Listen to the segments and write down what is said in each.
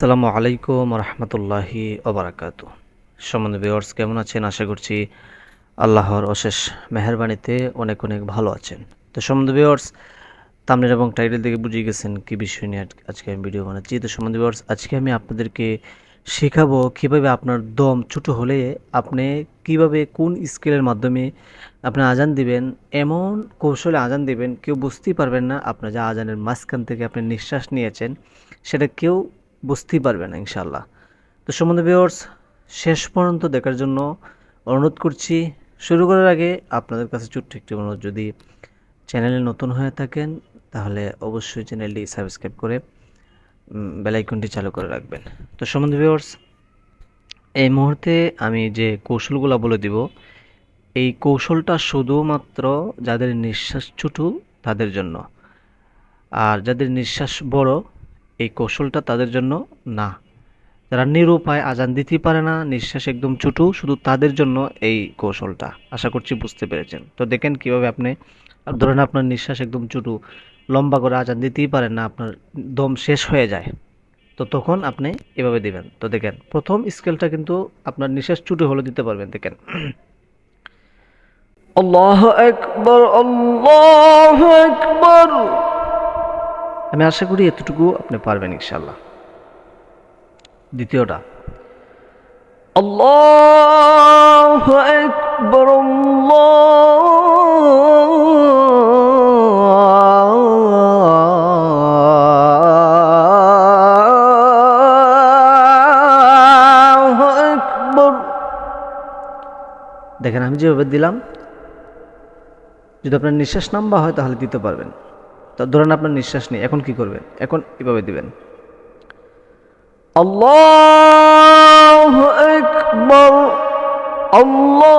আসসালামু আলাইকুম রহমতুল্লাহি ওবরাকাতু। সম্মানিত ভিউয়ার্স, কেমন আছেন? আশা করছি আল্লাহর অশেষ মেহেরবানিতে অনেক অনেক ভালো আছেন। তো সম্মানিত ভিউয়ার্স, থাম্বনেল এবং টাইটেল থেকে বুঝে গেছেন কি বিষয় নিয়ে আজকে আমি ভিডিও বানাচ্ছি। তো সম্মানিত ভিউয়ার্স, আজকে আমি আপনাদেরকে শেখাবো কিভাবে আপনার দম ছোটো হলে আপনি কিভাবে কোন স্কেলের মাধ্যমে আপনি আজান দিবেন, এমন কৌশলে আজান দিবেন কেউ বুঝতেই পারবেন না আপনার যে আজানের মাঝখান থেকে আপনি নিঃশ্বাস নিয়েছেন সেটা কেউ বুঝতেই পারবে না ইনশাআল্লাহ। তো সম্বন্ধে ভিউয়ার্স, শেষ পর্যন্ত দেখার জন্য অনুরোধ করছি। শুরু করার আগে আপনাদের কাছে ছোট্ট একটি অনুরোধ, যদি চ্যানেলে নতুন হয়ে থাকেন তাহলে অবশ্যই চ্যানেলটি সাবস্ক্রাইব করে বেল আইকনটি চালু করে রাখবেন। তো সম্বন্ধে ভিউয়ার্স, এই মুহূর্তে আমি যে কৌশলগুলো বলে দিব, এই কৌশলটা শুধুমাত্র যাদের নিঃশ্বাস ছোটো তাদের জন্য, আর যাদের নিঃশ্বাস বড় এই কৌশলটা তাদের জন্য না। যারা নিরুপায় আজান দিতেই পারে না, নিঃশ্বাস একদম ছোটো, শুধু তাদের জন্য এই কৌশলটা। আশা করছি বুঝতে পেরেছেন। তো দেখেন কিভাবে আপনি, ধরেন আপনার নিঃশ্বাস একদম ছোটো, লম্বা করে আজান দিতেই পারেন না, আপনার দম শেষ হয়ে যায়, তো তখন আপনি এভাবে দিবেন। তো দেখেন প্রথম স্কেলটা কিন্তু আপনার নিঃশ্বাস ছোটো হলে দিতে পারবেন। দেখেন, আল্লাহু আকবার, আল্লাহু আকবার। আমি আশা করি এতটুকু আপনি পারবেন ইনশাআল্লাহ। দ্বিতীয়টা, আল্লাহু আকবার, আল্লাহু আকবার। দেখেন আমি যেভাবে দিলাম, যদি আপনার নিঃশ্বাস লম্বা হয় তাহলে দিতে পারবেন। তো ধরেন আপনার নিঃশ্বাস নেই, এখন কি করবেন? এখন এভাবে দিবেন, আল্লাহু আকবার, আল্লাহ।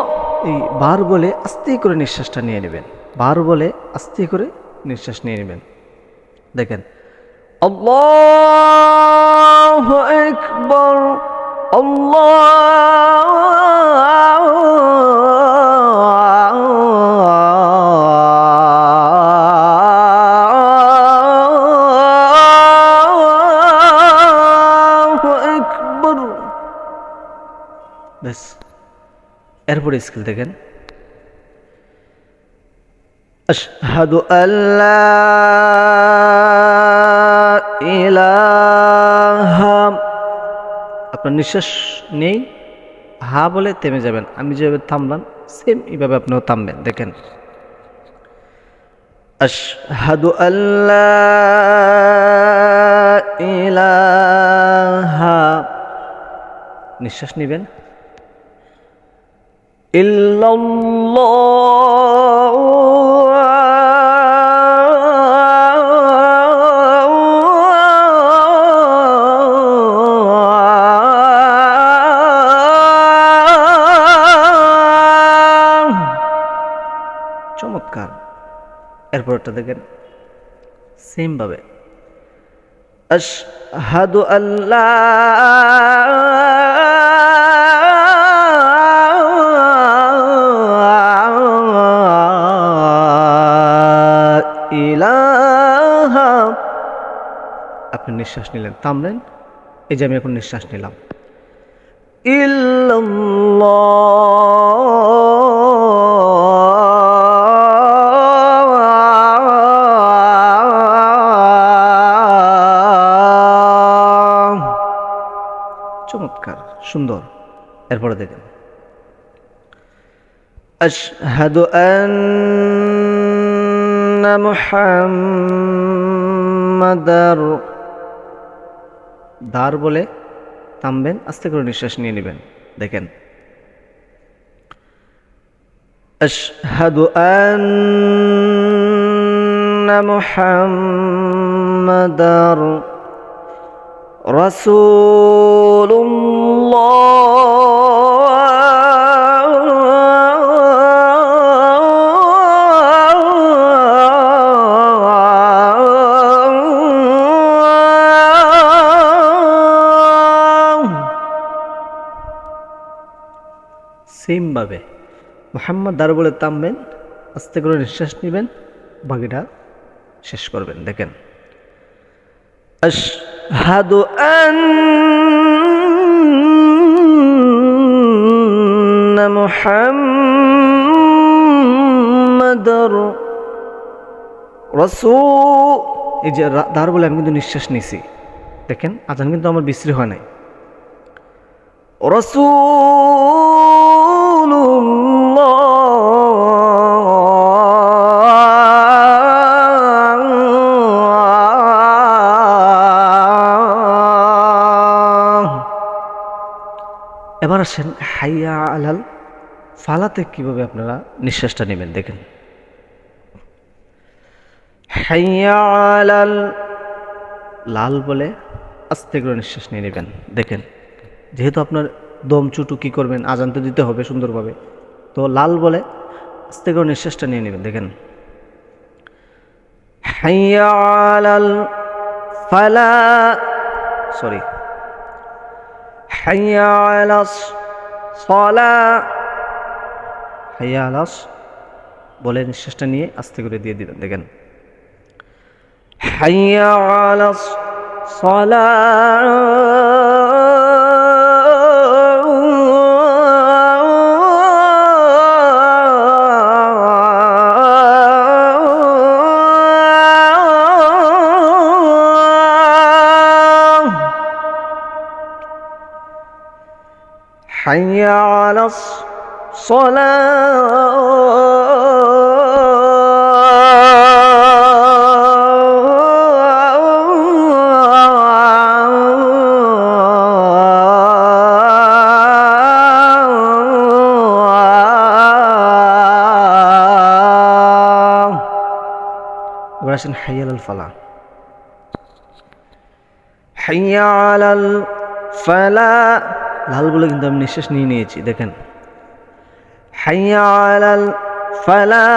এই বার বলে আস্তে করে নিঃশ্বাসটা নিয়ে নেবেন, বার বলে আস্তে করে নিঃশ্বাস নিয়ে নেবেন। দেখেন, আল্লাহু আকবার, আল্লাহু আকবার। ব্যাস, এরপরে স্কেল দেখেন, আশহাদু আল্লা ইলাহা। আপনার নিঃশ্বাস নেই, হা বলে থেমে যাবেন। আমি যেভাবে থামলাম সেম এইভাবে আপনিও থামবেন। দেখেন, আশহাদু আল্লা ইলাহা, নিঃশ্বাস নেবেন, চমৎকার। এরপরটা দেখেন সেম ভাবে, আশহাদু আল্লা ইলাহা। আপনি নিঃশ্বাস নিলেন, থামলেন, এই যে আমি এখন নিঃশ্বাস নিলাম, ইল্লাল্লাহ। চমৎকার, সুন্দর। এরপরে দেখেন, আশহাদু আন্না মুহাম্মাদার, দার বলে থামবেন, আস্তে করে নিঃশ্বাস নিয়ে নেবেন। দেখেন, আশহাদু আন্না মুহাম্মাদার রাসূলুল্লাহ। সেম ভাবে মুহাম্মদ দার বলে থামবেন, আস্তে করে নিঃশ্বাস নেবেন, বাকিটা শেষ করবেন। দেখেন, আশহাদু আন্না মুহাম্মাদার রাসূল। এই যে দার বলে আমি কিন্তু নিঃশ্বাস নিছি, দেখেন আজান কিন্তু আমার বিশ্রী হয় নাই। এবার আসেন হাইয়া আলাল ফালাতে কিভাবে আপনারা নিঃশ্বাসটা নেবেন দেখেন। হাইয়া আলাল, লাল বলে আস্তে করে নিঃশ্বাস নিয়ে নেবেন দেখেন। যেহেতু আপনার দম চুটু কি করবেন, আজান তো দিতে হবে সুন্দরভাবে, তো লাল বলে আস্তে করে নিঃশ্বাসটা নিয়ে নেবেন দেখেন। হাইয়া আলাল ফালা, সরি, হাইয়া আলাস সালা, হাইয়া আলাস বলে নিঃশ্বাসটা নিয়ে আস্তে করে দিয়ে দিবেন দেখেন। হাইয়া আলাস সালা, حي على الصلاة. براشن حي على الفلاح. حي على الفلاح. লাল বলে কিন্তু আমি নিঃশ্বাস নিয়ে নিয়েছি দেখেন। হাইয়া আলাল ফালাহ,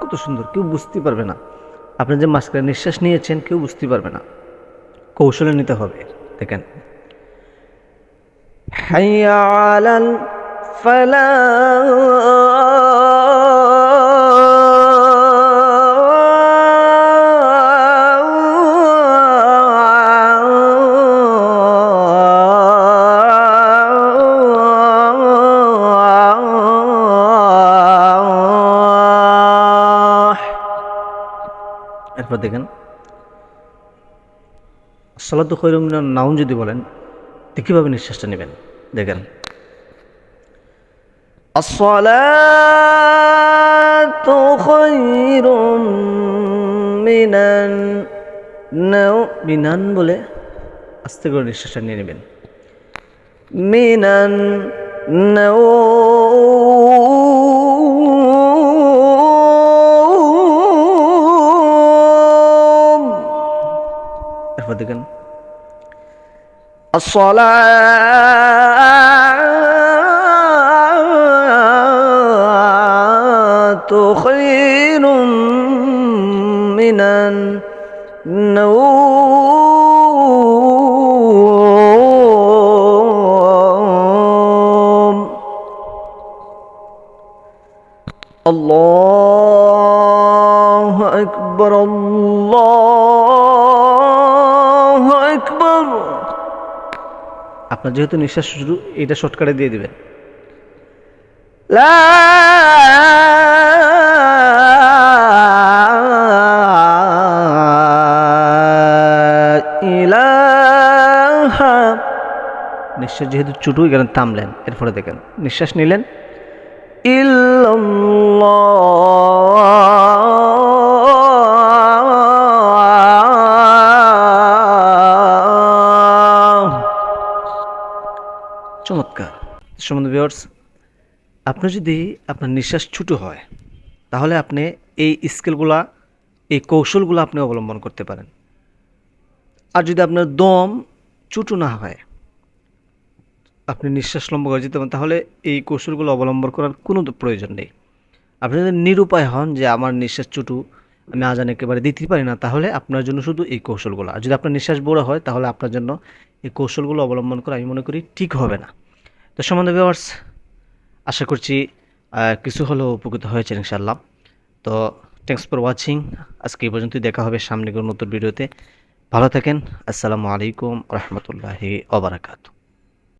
কত সুন্দর, কেউ বুঝতে পারবে না। আপনি যে মাঝখানে নিঃশ্বাস নিয়েছেন কেউ বুঝতে পারবে না, কৌশলে নিতে হবে দেখেন। حي على الفلاح. এরপর দেখেন আসসালাতু খায়রুম মিনান নাউম যদি বলেন তো কীভাবে নিঃশ্বাসটা নেবেন দেখেন। আসসালাতু খায়রুম মিনান নাওম, মিনান বলে আস্তে করে নিঃশ্বাসটা নিয়ে নেবেন। মিনান নাওম। এরপর দেখেন الصلاة خير من النوم. الله أكبر الله أكبر. আপনার যেহেতু নিঃশ্বাস শুরু, এটা শর্টকাটে দিয়ে দিবেন। লা ইলাহা, নিঃশ্বাস যেহেতু চুটু এখানে থামলেন, এরপরে দেখেন নিঃশ্বাস নিলেন ইল্লাল্লাহ। চমৎকার। সম্মানিত ভিউয়ার্স, আপনি যদি আপনার নিঃশ্বাস ছোটো হয় তাহলে আপনি এই স্কিলগুলা, এই কৌশলগুলো আপনি অবলম্বন করতে পারেন। আর যদি আপনার দম ছোটো না হয়, আপনি নিঃশ্বাস লম্বা করে যেতে পারেন, তাহলে এই কৌশলগুলো অবলম্বন করার কোনো প্রয়োজন নেই। আপনি যদি নিরুপায় হন যে আমার নিঃশ্বাস ছোটো, আমি আজান একেবারে দিতেই পারি না, তাহলে আপনার জন্য শুধু এই কৌশলগুলো। আর যদি আপনার নিঃশ্বাস বড় হয় তাহলে আপনার জন্য এই কৌশলগুলো অবলম্বন করা আমি মনে করি ঠিক হবে না। তো সম্বন্ধে ভিউয়ার্স, আশা করছি কিছু হলেও উপকৃত হয়েছেন ইনশাআল্লাহ। তো থ্যাংকস ফর ওয়াচিং। আজকে এই পর্যন্তই, দেখা হবে সামনে কোনো নতুন ভিডিওতে। ভালো থাকেন। আসসালামু আলাইকুম রহমতুল্লাহি ওবারাকাতু।